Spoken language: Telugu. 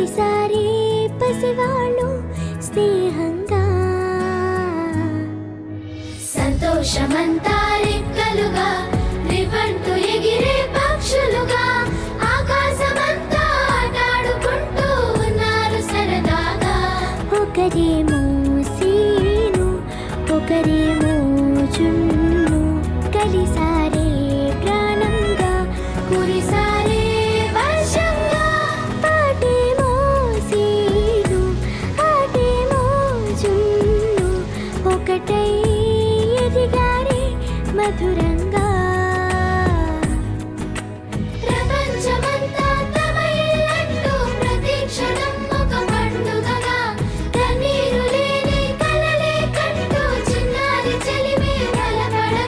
కురిసారే పసివాళ్ళు స్నేహంగా సంతోషమంతా రెక్కలుగా రివంటూ ఎగిరే పక్షులుగా ఆకాశమంతా ఆటాడుకుంటూ ఉన్నారు సరదాగా ఒకరేమో సీను ఒకరేమో జున్ను కలిసారే ప్రాణంగా కురిసారే వర్షంగా పాటేమో సీను ఆటేమో జున్ను ఒకటై ఎదిగారే మధురంగా